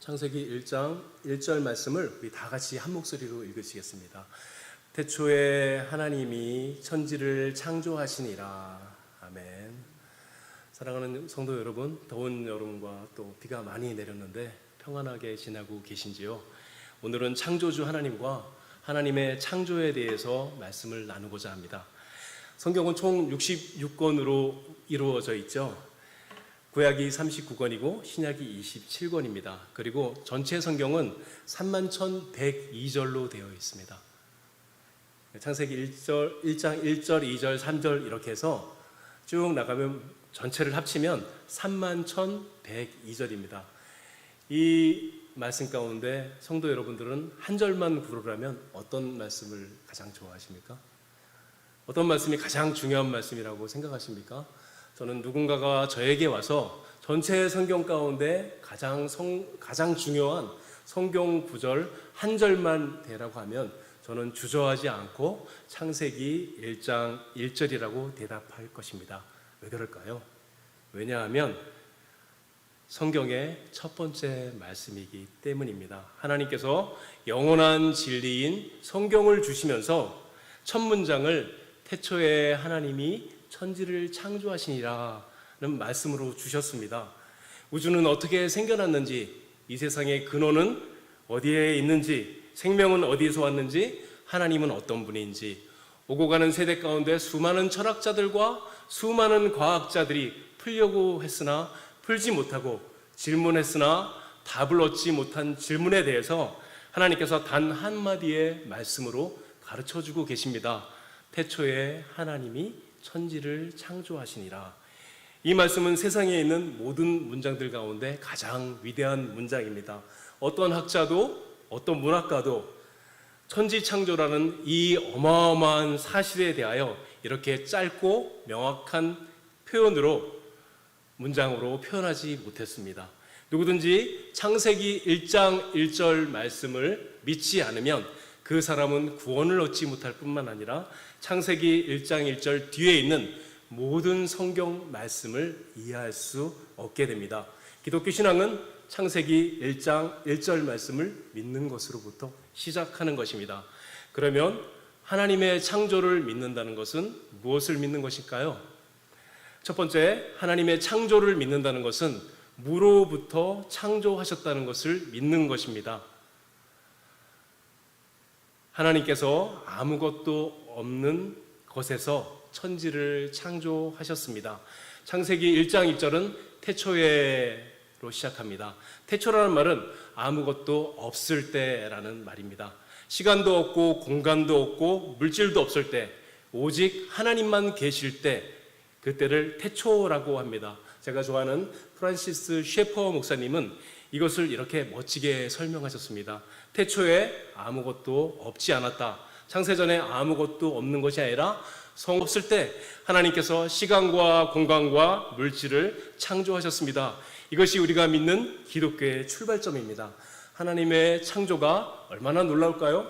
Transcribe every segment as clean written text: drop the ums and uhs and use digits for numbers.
창세기 1장 1절 말씀을 우리 다 같이 한 목소리로 읽으시겠습니다. 태초에 하나님이 천지를 창조하시니라. 아멘. 사랑하는 성도 여러분, 더운 여름과 또 비가 많이 내렸는데 평안하게 지나고 계신지요? 오늘은 창조주 하나님과 하나님의 창조에 대해서 말씀을 나누고자 합니다. 성경은 총 66권으로 이루어져 있죠. 구약이 39권이고 신약이 27권입니다. 그리고 전체 성경은 31,102절로 되어 있습니다. 창세기 1장 1절, 2절, 3절 이렇게 해서 쭉 나가면 전체를 합치면 31,102절입니다. 이 말씀 가운데 성도 여러분들은 한 절만 고르라면 어떤 말씀을 가장 좋아하십니까? 어떤 말씀이 가장 중요한 말씀이라고 생각하십니까? 저는 누군가가 저에게 와서 전체 성경 가운데 가장 중요한 성경 구절 한 절만 대라고 하면 저는 주저하지 않고 창세기 1장 1절이라고 대답할 것입니다. 왜 그럴까요? 왜냐하면 성경의 첫 번째 말씀이기 때문입니다. 하나님께서 영원한 진리인 성경을 주시면서 첫 문장을 태초에 하나님이 천지를 창조하시니라는 말씀으로 주셨습니다. 우주는 어떻게 생겨났는지, 이 세상의 근원은 어디에 있는지, 생명은 어디에서 왔는지, 하나님은 어떤 분인지, 오고 가는 세대 가운데 수많은 철학자들과 수많은 과학자들이 풀려고 했으나 풀지 못하고 질문했으나 답을 얻지 못한 질문에 대해서 하나님께서 단 한마디의 말씀으로 가르쳐주고 계십니다. 태초에 하나님이 천지를 창조하시니라. 이 말씀은 세상에 있는 모든 문장들 가운데 가장 위대한 문장입니다. 어떤 학자도 어떤 문학가도 천지 창조라는 이 어마어마한 사실에 대하여 이렇게 짧고 명확한 표현으로 문장으로 표현하지 못했습니다. 누구든지 창세기 1장 1절 말씀을 믿지 않으면 그 사람은 구원을 얻지 못할 뿐만 아니라 창세기 1장 1절 뒤에 있는 모든 성경 말씀을 이해할 수 없게 됩니다. 기독교 신앙은 창세기 1장 1절 말씀을 믿는 것으로부터 시작하는 것입니다. 그러면 하나님의 창조를 믿는다는 것은 무엇을 믿는 것일까요? 첫 번째, 하나님의 창조를 믿는다는 것은 무로부터 창조하셨다는 것을 믿는 것입니다. 하나님께서 아무것도 없는 것에서 천지를 창조하셨습니다. 창세기 1장 2절은 태초에로 시작합니다. 태초라는 말은 아무것도 없을 때라는 말입니다. 시간도 없고 공간도 없고 물질도 없을 때, 오직 하나님만 계실 때, 그때를 태초라고 합니다. 제가 좋아하는 프란시스 셰퍼 목사님은 이것을 이렇게 멋지게 설명하셨습니다. 태초에 아무것도 없지 않았다. 창세전에 아무것도 없는 것이 아니라 성 없을 때 하나님께서 시간과 공간과 물질을 창조하셨습니다. 이것이 우리가 믿는 기독교의 출발점입니다. 하나님의 창조가 얼마나 놀라울까요?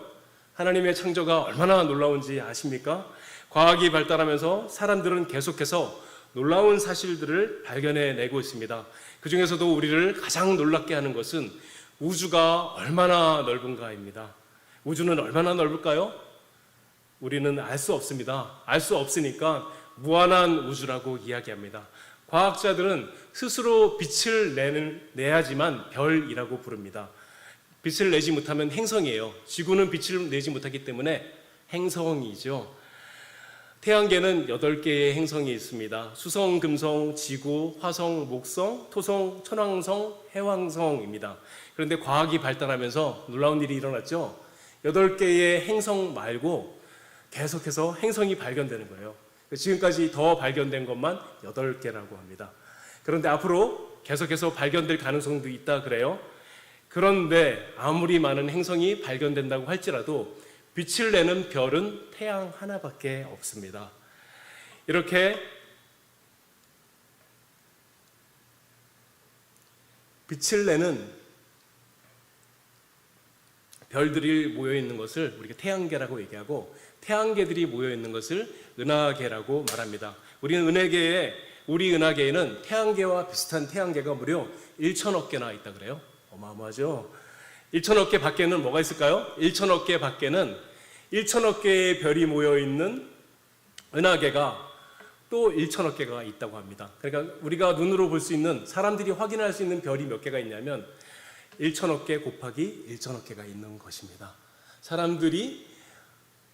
하나님의 창조가 얼마나 놀라운지 아십니까? 과학이 발달하면서 사람들은 계속해서 놀라운 사실들을 발견해내고 있습니다. 그 중에서도 우리를 가장 놀랍게 하는 것은 우주가 얼마나 넓은가입니다. 우주는 얼마나 넓을까요? 우리는 알 수 없습니다. 알 수 없으니까 무한한 우주라고 이야기합니다. 과학자들은 스스로 빛을 내야지만 별이라고 부릅니다. 빛을 내지 못하면 행성이에요. 지구는 빛을 내지 못하기 때문에 행성이죠. 태양계는 8개의 행성이 있습니다. 수성, 금성, 지구, 화성, 목성, 토성, 천왕성, 해왕성입니다. 그런데 과학이 발달하면서 놀라운 일이 일어났죠. 8개의 행성 말고 계속해서 행성이 발견되는 거예요. 지금까지 더 발견된 것만 8개라고 합니다. 그런데 앞으로 계속해서 발견될 가능성도 있다 그래요. 그런데 아무리 많은 행성이 발견된다고 할지라도 빛을 내는 별은 태양 하나밖에 없습니다. 이렇게 빛을 내는 별들이 모여있는 것을 우리가 태양계라고 얘기하고, 태양계들이 모여있는 것을 은하계라고 말합니다. 우리 은하계에는 태양계와 비슷한 태양계가 무려 1천억 개나 있다 그래요. 어마어마하죠. 1천억 개 밖에는 뭐가 있을까요? 1천억 개 밖에는 1천억 개의 별이 모여있는 은하계가 또 1천억 개가 있다고 합니다. 그러니까 우리가 눈으로 볼 수 있는, 사람들이 확인할 수 있는 별이 몇 개가 있냐면 1천억 개 곱하기 1천억 개가 있는 것입니다. 사람들이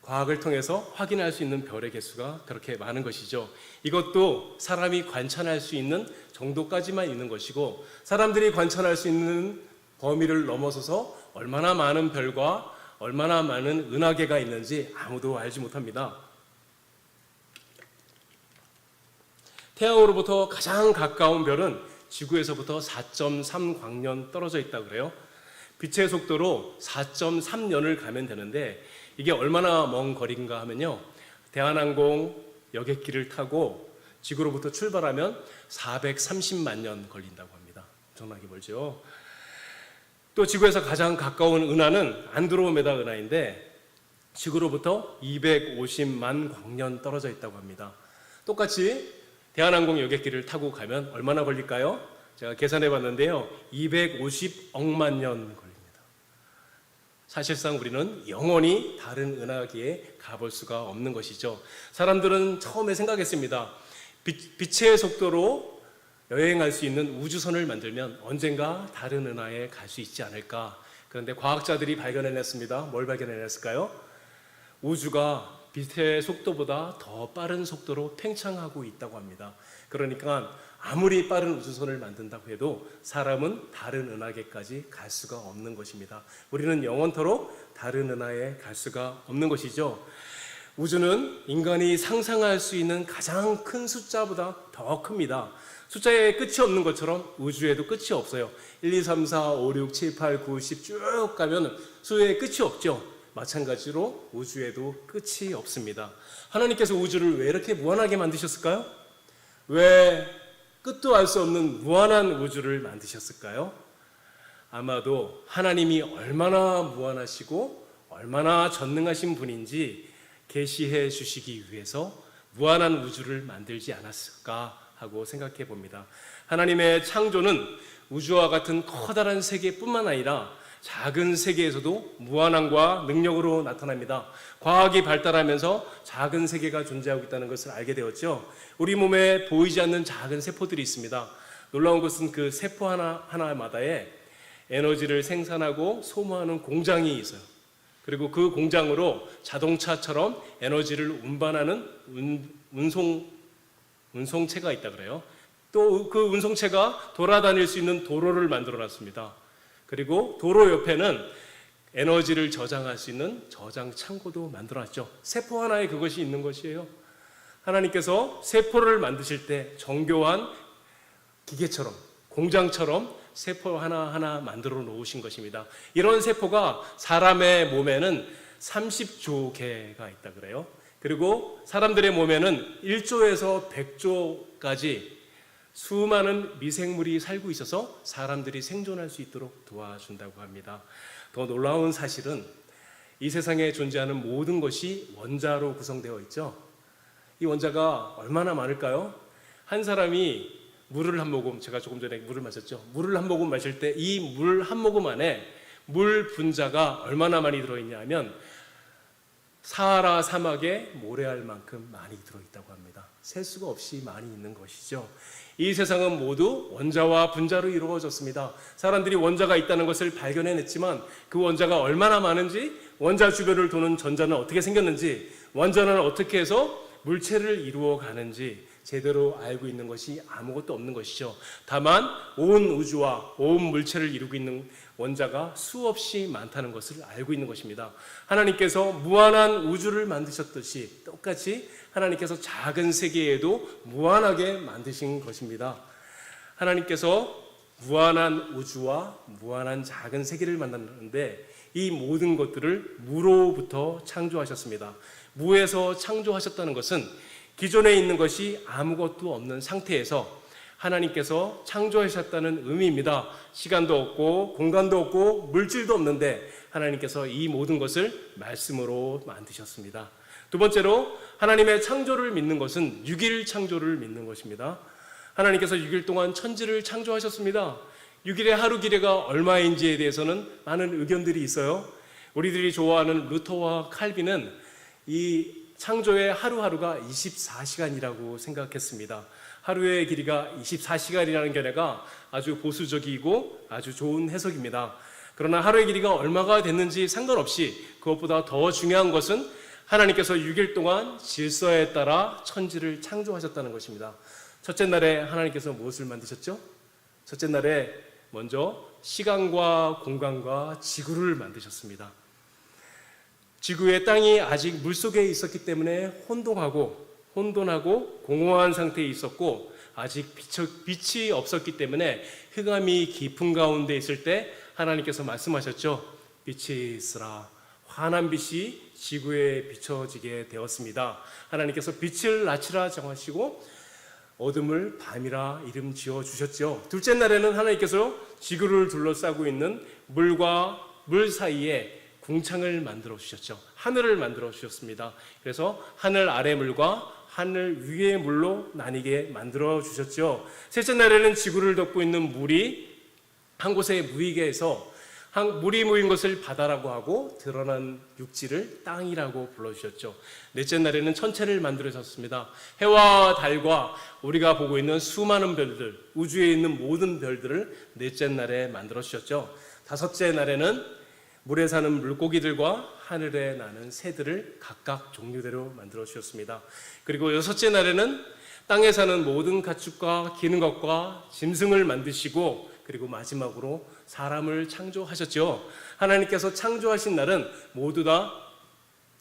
과학을 통해서 확인할 수 있는 별의 개수가 그렇게 많은 것이죠. 이것도 사람이 관찰할 수 있는 정도까지만 있는 것이고, 사람들이 관찰할 수 있는 범위를 넘어서서 얼마나 많은 별과 얼마나 많은 은하계가 있는지 아무도 알지 못합니다. 태양으로부터 가장 가까운 별은 지구에서부터 4.3광년 떨어져 있다고 그래요. 빛의 속도로 4.3년을 가면 되는데, 이게 얼마나 먼 거리인가 하면요, 대한항공 여객기를 타고 지구로부터 출발하면 430만 년 걸린다고 합니다. 엄청나게 멀죠. 또 지구에서 가장 가까운 은하는 안드로메다 은하인데 지구로부터 250만 광년 떨어져 있다고 합니다. 똑같이 대한항공 여객기를 타고 가면 얼마나 걸릴까요? 제가 계산해 봤는데요, 250억만 년 걸립니다. 사실상 우리는 영원히 다른 은하계에 가볼 수가 없는 것이죠. 사람들은 처음에 생각했습니다. 빛의 속도로 여행할 수 있는 우주선을 만들면 언젠가 다른 은하에 갈 수 있지 않을까. 그런데 과학자들이 발견해냈습니다. 뭘 발견해냈을까요? 우주가 빛의 속도보다 더 빠른 속도로 팽창하고 있다고 합니다. 그러니까 아무리 빠른 우주선을 만든다고 해도 사람은 다른 은하계까지 갈 수가 없는 것입니다. 우리는 영원토록 다른 은하에 갈 수가 없는 것이죠. 우주는 인간이 상상할 수 있는 가장 큰 숫자보다 더 큽니다. 숫자에 끝이 없는 것처럼 우주에도 끝이 없어요. 1, 2, 3, 4, 5, 6, 7, 8, 9, 10 쭉 가면 수에 끝이 없죠. 마찬가지로 우주에도 끝이 없습니다. 하나님께서 우주를 왜 이렇게 무한하게 만드셨을까요? 왜 끝도 알 수 없는 무한한 우주를 만드셨을까요? 아마도 하나님이 얼마나 무한하시고 얼마나 전능하신 분인지 계시해 주시기 위해서 무한한 우주를 만들지 않았을까 하고 생각해 봅니다. 하나님의 창조는 우주와 같은 커다란 세계뿐만 아니라 작은 세계에서도 무한함과 능력으로 나타납니다. 과학이 발달하면서 작은 세계가 존재하고 있다는 것을 알게 되었죠. 우리 몸에 보이지 않는 작은 세포들이 있습니다. 놀라운 것은 그 세포 하나마다에 에너지를 생산하고 소모하는 공장이 있어요. 그리고 그 공장으로 자동차처럼 에너지를 운반하는 운송체가 있다 그래요. 또 그 운송체가 돌아다닐 수 있는 도로를 만들어 놨습니다. 그리고 도로 옆에는 에너지를 저장할 수 있는 저장 창고도 만들어놨죠. 세포 하나에 그것이 있는 것이에요. 하나님께서 세포를 만드실 때 정교한 기계처럼, 공장처럼 세포 하나하나 만들어 놓으신 것입니다. 이런 세포가 사람의 몸에는 30조 개가 있다 그래요. 그리고 사람들의 몸에는 1조에서 100조까지 수많은 미생물이 살고 있어서 사람들이 생존할 수 있도록 도와준다고 합니다. 더 놀라운 사실은 이 세상에 존재하는 모든 것이 원자로 구성되어 있죠. 이 원자가 얼마나 많을까요? 한 사람이 물을 한 모금, 제가 조금 전에 물을 마셨죠. 물을 한 모금 마실 때 이 물 한 모금 안에 물 분자가 얼마나 많이 들어있냐 하면 사하라 사막에 모래알만큼 많이 들어있다고 합니다. 셀 수가 없이 많이 있는 것이죠. 이 세상은 모두 원자와 분자로 이루어졌습니다. 사람들이 원자가 있다는 것을 발견해냈지만 그 원자가 얼마나 많은지, 원자 주변을 도는 전자는 어떻게 생겼는지, 원자는 어떻게 해서 물체를 이루어 가는지 제대로 알고 있는 것이 아무것도 없는 것이죠. 다만 온 우주와 온 물체를 이루고 있는 원자가 수없이 많다는 것을 알고 있는 것입니다. 하나님께서 무한한 우주를 만드셨듯이 똑같이 하나님께서 작은 세계에도 무한하게 만드신 것입니다. 하나님께서 무한한 우주와 무한한 작은 세계를 만났는데 이 모든 것들을 무로부터 창조하셨습니다. 무에서 창조하셨다는 것은 기존에 있는 것이 아무것도 없는 상태에서 하나님께서 창조하셨다는 의미입니다. 시간도 없고 공간도 없고 물질도 없는데 하나님께서 이 모든 것을 말씀으로 만드셨습니다. 두 번째로 하나님의 창조를 믿는 것은 6일 창조를 믿는 것입니다. 하나님께서 6일 동안 천지를 창조하셨습니다. 6일의 하루 길이가 얼마인지에 대해서는 많은 의견들이 있어요. 우리들이 좋아하는 루터와 칼빈은 이 창조의 하루하루가 24시간이라고 생각했습니다. 하루의 길이가 24시간이라는 견해가 아주 보수적이고 아주 좋은 해석입니다. 그러나 하루의 길이가 얼마가 됐는지 상관없이 그것보다 더 중요한 것은 하나님께서 6일 동안 질서에 따라 천지를 창조하셨다는 것입니다. 첫째 날에 하나님께서 무엇을 만드셨죠? 첫째 날에 먼저 시간과 공간과 지구를 만드셨습니다. 지구의 땅이 아직 물속에 있었기 때문에 혼돈하고 공허한 상태에 있었고 아직 빛이 없었기 때문에 흑암이 깊은 가운데 있을 때 하나님께서 말씀하셨죠. 빛이 있으라. 환한 빛이 지구에 비춰지게 되었습니다. 하나님께서 빛을 낮이라 정하시고 어둠을 밤이라 이름 지어 주셨죠. 둘째 날에는 하나님께서 지구를 둘러싸고 있는 물과 물 사이에 궁창을 만들어 주셨죠. 하늘을 만들어 주셨습니다. 그래서 하늘 아래 물과 하늘 위의 물로 나뉘게 만들어 주셨죠. 셋째 날에는 지구를 덮고 있는 물이 한 곳에 모이게 해서 물이 모인 것을 바다라고 하고 드러난 육지를 땅이라고 불러주셨죠. 넷째 날에는 천체를 만들어졌습니다. 해와 달과 우리가 보고 있는 수많은 별들, 우주에 있는 모든 별들을 넷째 날에 만들어주셨죠. 다섯째 날에는 물에 사는 물고기들과 하늘에 나는 새들을 각각 종류대로 만들어주셨습니다. 그리고 여섯째 날에는 땅에 사는 모든 가축과 기는 것과 짐승을 만드시고 그리고 마지막으로 사람을 창조하셨죠. 하나님께서 창조하신 날은 모두 다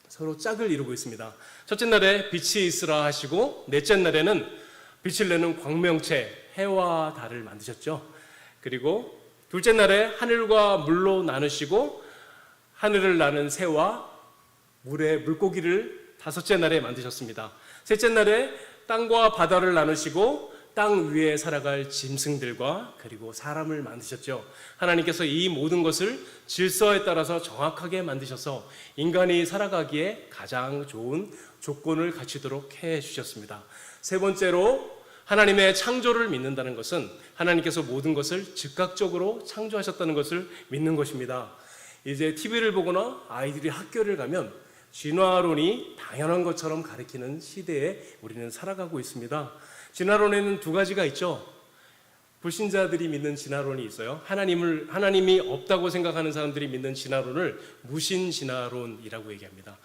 서로 짝을 이루고 있습니다. 첫째 날에 빛이 있으라 하시고 넷째 날에는 빛을 내는 광명체 해와 달을 만드셨죠. 그리고 둘째 날에 하늘과 물로 나누시고 하늘을 나는 새와 물의 물고기를 다섯째 날에 만드셨습니다. 셋째 날에 땅과 바다를 나누시고 땅 위에 살아갈 짐승들과 그리고 사람을 만드셨죠. 하나님께서 이 모든 것을 질서에 따라서 정확하게 만드셔서 인간이 살아가기에 가장 좋은 조건을 갖추도록 해주셨습니다. 세 번째로 하나님의 창조를 믿는다는 것은 하나님께서 모든 것을 즉각적으로 창조하셨다는 것을 믿는 것입니다. 이제 TV를 보거나 아이들이 학교를 가면 진화론이 당연한 것처럼 가르치는 시대에 우리는 살아가고 있습니다. 진화론에는 두 가지가 있죠. 불신자들이 믿는 진화론이 있어요. 하나님이 없다고 생각하는 사람들이 믿는 진화론을 무신진화론이라고 얘기합니다.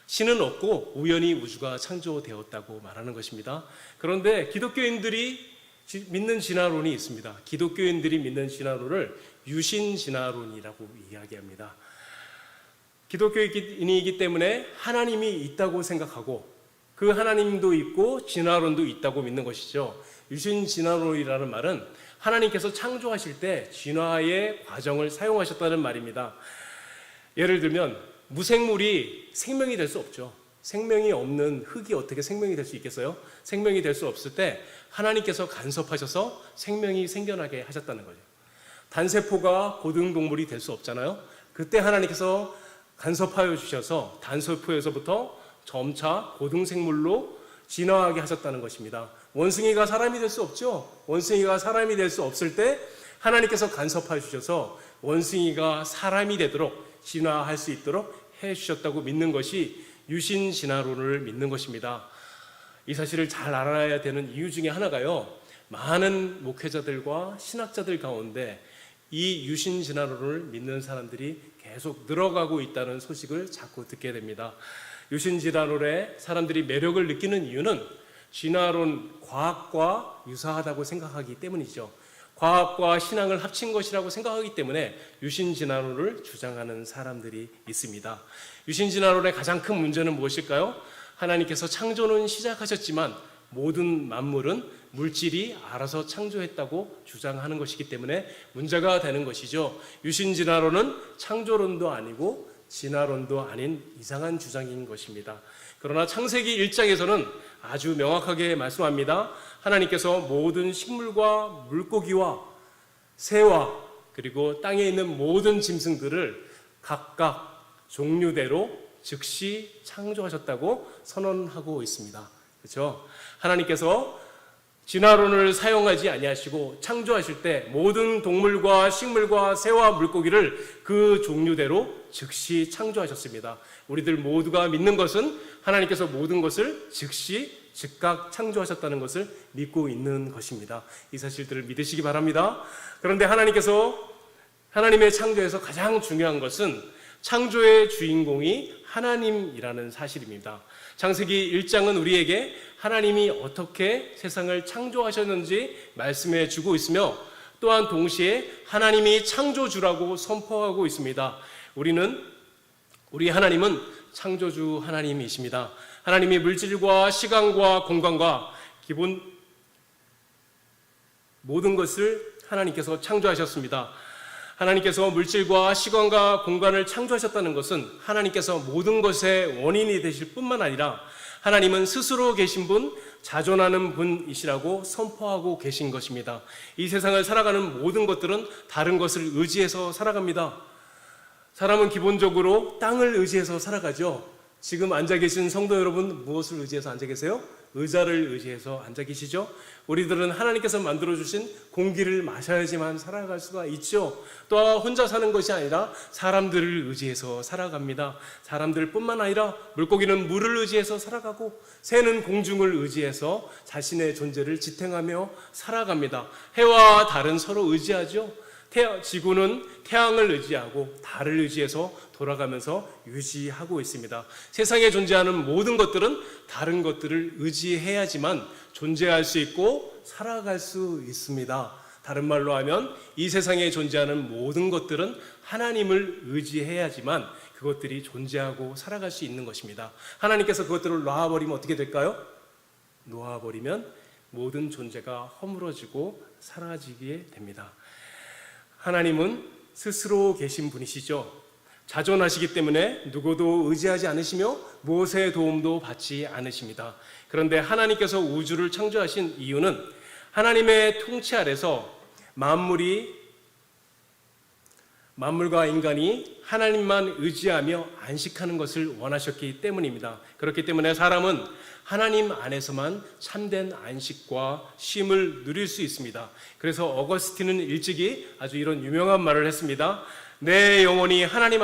신은 없고 우연히 우주가 창조되었다고 말하는 것입니다. 그런데 기독교인들이 믿는 진화론이 있습니다. 기독교인들이 믿는 진화론을 유신진화론이라고 이야기합니다. 기독교인이기 때문에 하나님이 있다고 생각하고 그 하나님도 있고 진화론도 있다고 믿는 것이죠. 유신진화론이라는 말은 하나님께서 창조하실 때 진화의 과정을 사용하셨다는 말입니다. 예를 들면 무생물이 생명이 될 수 없죠. 생명이 없는 흙이 어떻게 생명이 될 수 있겠어요? 생명이 될 수 없을 때 하나님께서 간섭하셔서 생명이 생겨나게 하셨다는 거죠. 단세포가 고등동물이 될 수 없잖아요. 그때 하나님께서 간섭하여 주셔서 단세포에서부터 점차 고등생물로 진화하게 하셨다는 것입니다. 원숭이가 사람이 될 수 없죠. 원숭이가 사람이 될 수 없을 때 하나님께서 간섭하여 주셔서 원숭이가 사람이 되도록 진화할 수 있도록 해주셨다고 믿는 것이 유신진화론을 믿는 것입니다. 이 사실을 잘 알아야 되는 이유 중에 하나가요, 많은 목회자들과 신학자들 가운데 이 유신진화론을 믿는 사람들이 계속 늘어가고 있다는 소식을 자꾸 듣게 됩니다. 유신진화론에 사람들이 매력을 느끼는 이유는 진화론 과학과 유사하다고 생각하기 때문이죠. 과학과 신앙을 합친 것이라고 생각하기 때문에 유신진화론을 주장하는 사람들이 있습니다. 유신진화론의 가장 큰 문제는 무엇일까요? 하나님께서 창조는 시작하셨지만 모든 만물은 물질이 알아서 창조했다고 주장하는 것이기 때문에 문제가 되는 것이죠. 유신진화론은 창조론도 아니고 진화론도 아닌 이상한 주장인 것입니다. 그러나 창세기 1장에서는 아주 명확하게 말씀합니다. 하나님께서 모든 식물과 물고기와 새와 그리고 땅에 있는 모든 짐승들을 각각 종류대로 즉시 창조하셨다고 선언하고 있습니다. 그렇죠? 하나님께서 진화론을 사용하지 아니하시고 창조하실 때 모든 동물과 식물과 새와 물고기를 그 종류대로 즉시 창조하셨습니다. 우리들 모두가 믿는 것은 하나님께서 모든 것을 즉시 즉각 창조하셨다는 것을 믿고 있는 것입니다. 이 사실들을 믿으시기 바랍니다. 그런데 하나님의 창조에서 가장 중요한 것은 창조의 주인공이 하나님이라는 사실입니다. 창세기 1장은 우리에게 하나님이 어떻게 세상을 창조하셨는지 말씀해 주고 있으며 또한 동시에 하나님이 창조주라고 선포하고 있습니다. 우리 하나님은 창조주 하나님이십니다. 하나님이 물질과 시간과 공간과 기본 모든 것을 하나님께서 창조하셨습니다. 하나님께서 물질과 시간과 공간을 창조하셨다는 것은 하나님께서 모든 것의 원인이 되실 뿐만 아니라 하나님은 스스로 계신 분, 자존하는 분이시라고 선포하고 계신 것입니다. 이 세상을 살아가는 모든 것들은 다른 것을 의지해서 살아갑니다. 사람은 기본적으로 땅을 의지해서 살아가죠. 지금 앉아 계신 성도 여러분, 무엇을 의지해서 앉아 계세요? 의자를 의지해서 앉아 계시죠? 우리들은 하나님께서 만들어주신 공기를 마셔야지만 살아갈 수가 있죠. 또 혼자 사는 것이 아니라 사람들을 의지해서 살아갑니다. 사람들뿐만 아니라 물고기는 물을 의지해서 살아가고 새는 공중을 의지해서 자신의 존재를 지탱하며 살아갑니다. 해와 달은 서로 의지하죠. 지구는 태양을 의지하고 달을 의지해서 돌아가면서 유지하고 있습니다. 세상에 존재하는 모든 것들은 다른 것들을 의지해야지만 존재할 수 있고 살아갈 수 있습니다. 다른 말로 하면 이 세상에 존재하는 모든 것들은 하나님을 의지해야지만 그것들이 존재하고 살아갈 수 있는 것입니다. 하나님께서 그것들을 놔버리면 어떻게 될까요? 놓아버리면 모든 존재가 허물어지고 사라지게 됩니다. 하나님은 스스로 계신 분이시죠. 자존하시기 때문에 누구도 의지하지 않으시며 무엇의 도움도 받지 않으십니다. 그런데 하나님께서 우주를 창조하신 이유는 하나님의 통치 아래서 만물과 인간이 하나님만 의지하며 안식하는 것을 원하셨기 때문입니다. 그렇기 때문에 사람은 하나님 안에서만 참된 안식과 쉼을 누릴 수 있습니다. 그래서 어거스틴은 일찍이 아주 이런 유명한 말을 했습니다. 내 영혼이 하나님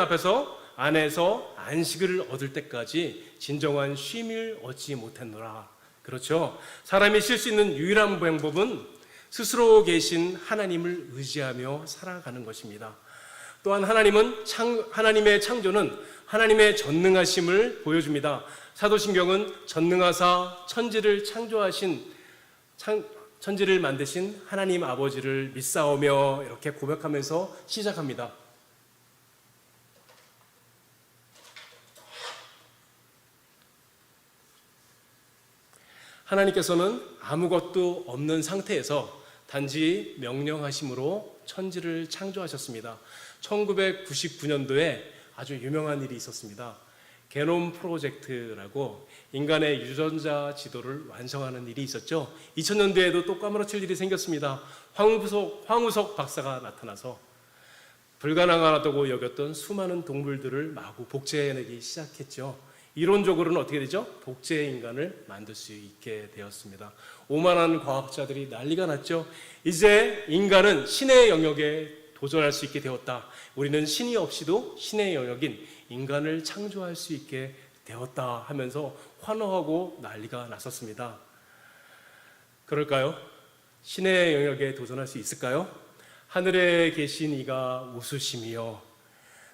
안에서 안식을 얻을 때까지 진정한 쉼을 얻지 못했노라. 그렇죠. 사람이 쉴 수 있는 유일한 방법은 스스로 계신 하나님을 의지하며 살아가는 것입니다. 또한 하나님의 창조는 하나님의 전능하심을 보여줍니다. 사도신경은 전능하사 천지를 만드신 하나님 아버지를 믿사오며 이렇게 고백하면서 시작합니다. 하나님께서는 아무것도 없는 상태에서 단지 명령하심으로 천지를 창조하셨습니다. 1999년도에 아주 유명한 일이 있었습니다. 게놈 프로젝트라고 인간의 유전자 지도를 완성하는 일이 있었죠. 2000년대에도 또 까무러칠 일이 생겼습니다. 황우석 박사가 나타나서 불가능하다고 여겼던 수많은 동물들을 마구 복제해내기 시작했죠. 이론적으로는 어떻게 되죠? 복제 인간을 만들 수 있게 되었습니다. 오만한 과학자들이 난리가 났죠. 이제 인간은 신의 영역에 도전할 수 있게 되었다. 우리는 신이 없이도 신의 영역인 인간을 창조할 수 있게 되었다 하면서 환호하고 난리가 났었습니다. 그럴까요? 신의 영역에 도전할 수 있을까요? 하늘에 계신 이가 웃으시며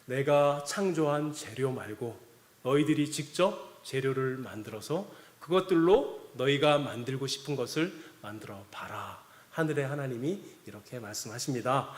내가 창조한 재료 말고 너희들이 직접 재료를 만들어서 그것들로 너희가 만들고 싶은 것을 만들어 봐라. 하늘의 하나님이 이렇게 말씀하십니다.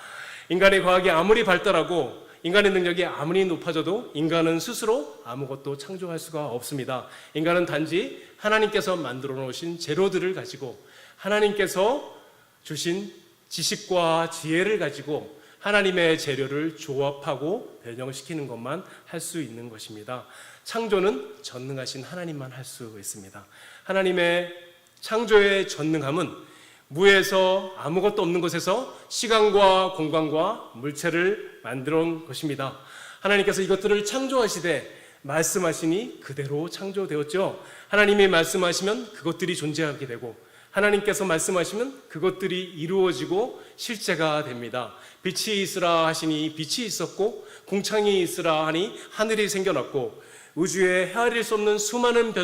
인간의 과학이 아무리 발달하고 인간의 능력이 아무리 높아져도 인간은 스스로 아무것도 창조할 수가 없습니다. 인간은 단지 하나님께서 만들어 놓으신 재료들을 가지고 하나님께서 주신 지식과 지혜를 가지고 하나님의 재료를 조합하고 변형시키는 것만 할 수 있는 것입니다. 창조는 전능하신 하나님만 할 수 있습니다. 하나님의 창조의 전능함은 무에서 아무것도 없는 것에서 시간과 공간과 물체를 만들어 온 것입니다. 하나님께서 이것들을 창조하시되 말씀하시니 그대로 창조되었죠. 하나님이 말씀하시면 그것들이 존재하게 되고 하나님께서 말씀하시면 그것들이 이루어지고 실제가 됩니다. 빛이 있으라 하시니 빛이 있었고, 궁창이 있으라 하니 하늘이 생겨났고, 우주에 헤아릴 수 없는 수많은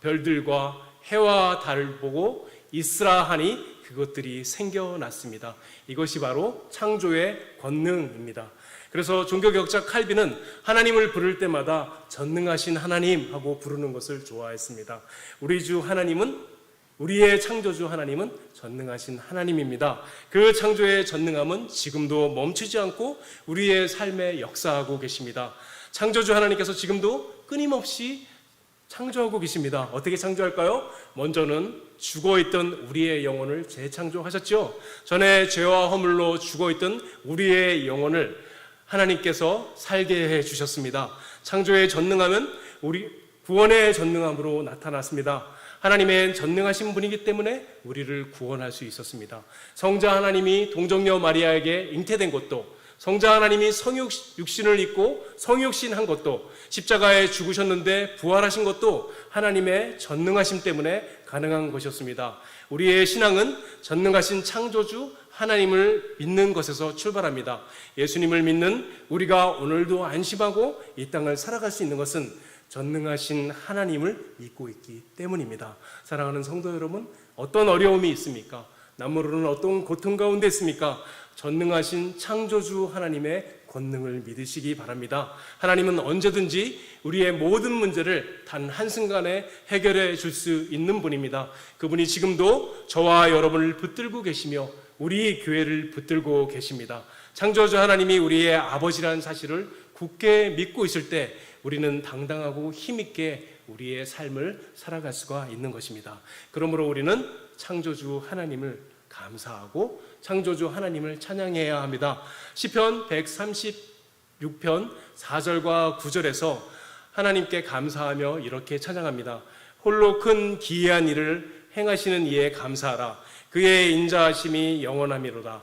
별들과 해와 달을 보고 있으라 하니 그것들이 생겨났습니다. 이것이 바로 창조의 권능입니다. 그래서 종교개혁자 칼빈은 하나님을 부를 때마다 전능하신 하나님 하고 부르는 것을 좋아했습니다. 우리의 창조주 하나님은 전능하신 하나님입니다. 그 창조의 전능함은 지금도 멈추지 않고 우리의 삶에 역사하고 계십니다. 창조주 하나님께서 지금도 끊임없이 창조하고 계십니다. 어떻게 창조할까요? 먼저는 죽어있던 우리의 영혼을 재창조하셨죠. 전에 죄와 허물로 죽어있던 우리의 영혼을 하나님께서 살게 해주셨습니다. 창조의 전능함은 우리 구원의 전능함으로 나타났습니다. 하나님의 전능하신 분이기 때문에 우리를 구원할 수 있었습니다. 성자 하나님이 동정녀 마리아에게 잉태된 것도, 성자 하나님이 성육신을 입고 성육신한 것도, 십자가에 죽으셨는데 부활하신 것도 하나님의 전능하심 때문에 가능한 것이었습니다. 우리의 신앙은 전능하신 창조주 하나님을 믿는 것에서 출발합니다. 예수님을 믿는 우리가 오늘도 안심하고 이 땅을 살아갈 수 있는 것은 전능하신 하나님을 믿고 있기 때문입니다. 사랑하는 성도 여러분, 어떤 어려움이 있습니까? 남모르는 어떤 고통 가운데 있습니까? 전능하신 창조주 하나님의 권능을 믿으시기 바랍니다. 하나님은 언제든지 우리의 모든 문제를 단 한순간에 해결해 줄 수 있는 분입니다. 그분이 지금도 저와 여러분을 붙들고 계시며 우리 교회를 붙들고 계십니다. 창조주 하나님이 우리의 아버지라는 사실을 굳게 믿고 있을 때 우리는 당당하고 힘있게 우리의 삶을 살아갈 수가 있는 것입니다. 그러므로 우리는 창조주 하나님을 감사하고 창조주 하나님을 찬양해야 합니다. 시편 136편 4절과 9절에서 하나님께 감사하며 이렇게 찬양합니다. 홀로 큰 기이한 일을 행하시는 이에 감사하라. 그의 인자하심이 영원함이로다.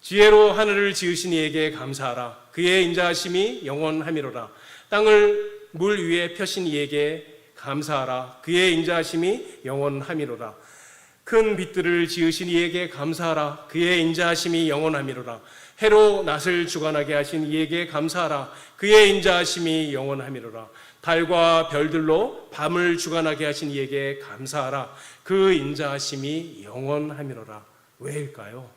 지혜로 하늘을 지으신 이에게 감사하라. 그의 인자하심이 영원함이로다. 땅을 물 위에 펴신 이에게 감사하라. 그의 인자하심이 영원함이로다. 큰 빛들을 지으신 이에게 감사하라. 그의 인자하심이 영원함이로다. 해로 낮을 주관하게 하신 이에게 감사하라. 그의 인자하심이 영원함이로다. 달과 별들로 밤을 주관하게 하신 이에게 감사하라. 그 인자하심이 영원함이로다. 왜일까요?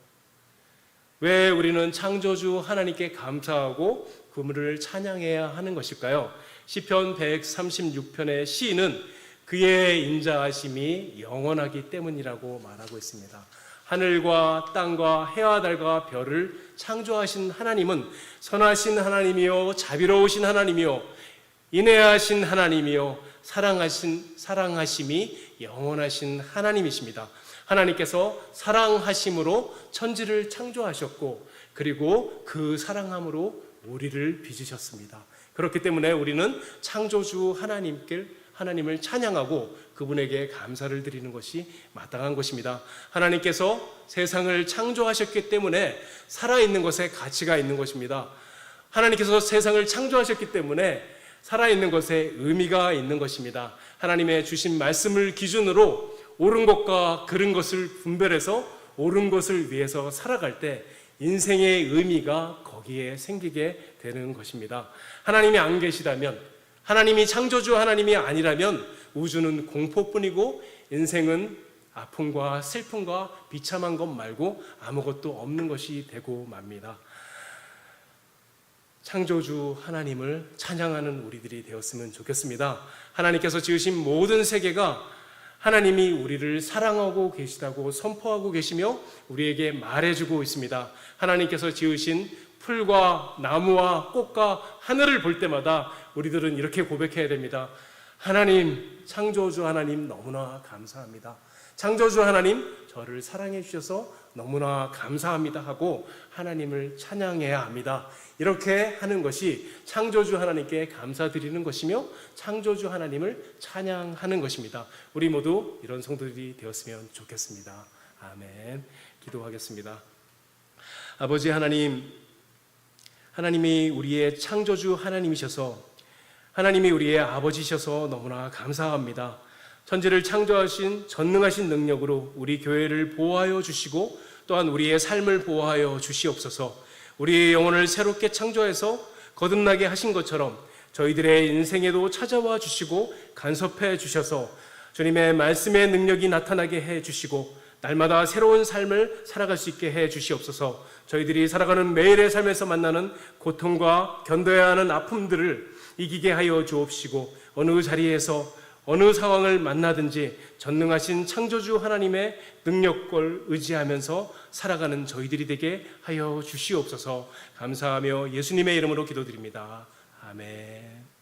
왜 우리는 창조주 하나님께 감사하고 그분을 찬양해야 하는 것일까요? 시편 136편의 시인은 그의 인자하심이 영원하기 때문이라고 말하고 있습니다. 하늘과 땅과 해와 달과 별을 창조하신 하나님은 선하신 하나님이요 자비로우신 하나님이요 인애하신 하나님이요 사랑하심이 영원하신 하나님이십니다. 하나님께서 사랑하심으로 천지를 창조하셨고 그리고 그 사랑함으로 우리를 빚으셨습니다. 그렇기 때문에 우리는 창조주 하나님을 찬양하고 그분에게 감사를 드리는 것이 마땅한 것입니다. 하나님께서 세상을 창조하셨기 때문에 살아있는 것에 가치가 있는 것입니다. 하나님께서 세상을 창조하셨기 때문에 살아있는 것에 의미가 있는 것입니다. 하나님의 주신 말씀을 기준으로 옳은 것과 그른 것을 분별해서 옳은 것을 위해서 살아갈 때 인생의 의미가 거기에 생기게 되는 것입니다. 하나님이 안 계시다면, 하나님이 창조주 하나님이 아니라면 우주는 공포뿐이고 인생은 아픔과 슬픔과 비참한 것 말고 아무것도 없는 것이 되고 맙니다. 창조주 하나님을 찬양하는 우리들이 되었으면 좋겠습니다. 하나님께서 지으신 모든 세계가 하나님이 우리를 사랑하고 계시다고 선포하고 계시며 우리에게 말해주고 있습니다. 하나님께서 지으신 풀과 나무와 꽃과 하늘을 볼 때마다 우리들은 이렇게 고백해야 됩니다. 하나님, 창조주 하나님 너무나 감사합니다. 창조주 하나님, 저를 사랑해 주셔서 너무나 감사합니다 하고 하나님을 찬양해야 합니다. 이렇게 하는 것이 창조주 하나님께 감사드리는 것이며 창조주 하나님을 찬양하는 것입니다. 우리 모두 이런 성도들이 되었으면 좋겠습니다. 아멘. 기도하겠습니다. 아버지 하나님, 하나님이 우리의 창조주 하나님이셔서 하나님이 우리의 아버지셔서 너무나 감사합니다. 천지를 창조하신 전능하신 능력으로 우리 교회를 보호하여 주시고 또한 우리의 삶을 보호하여 주시옵소서. 우리의 영혼을 새롭게 창조해서 거듭나게 하신 것처럼 저희들의 인생에도 찾아와 주시고 간섭해 주셔서 주님의 말씀의 능력이 나타나게 해 주시고 날마다 새로운 삶을 살아갈 수 있게 해 주시옵소서. 저희들이 살아가는 매일의 삶에서 만나는 고통과 견뎌야 하는 아픔들을 이기게 하여 주옵시고 어느 자리에서 어느 상황을 만나든지 전능하신 창조주 하나님의 능력을 의지하면서 살아가는 저희들이 되게 하여 주시옵소서. 감사하며 예수님의 이름으로 기도드립니다. 아멘.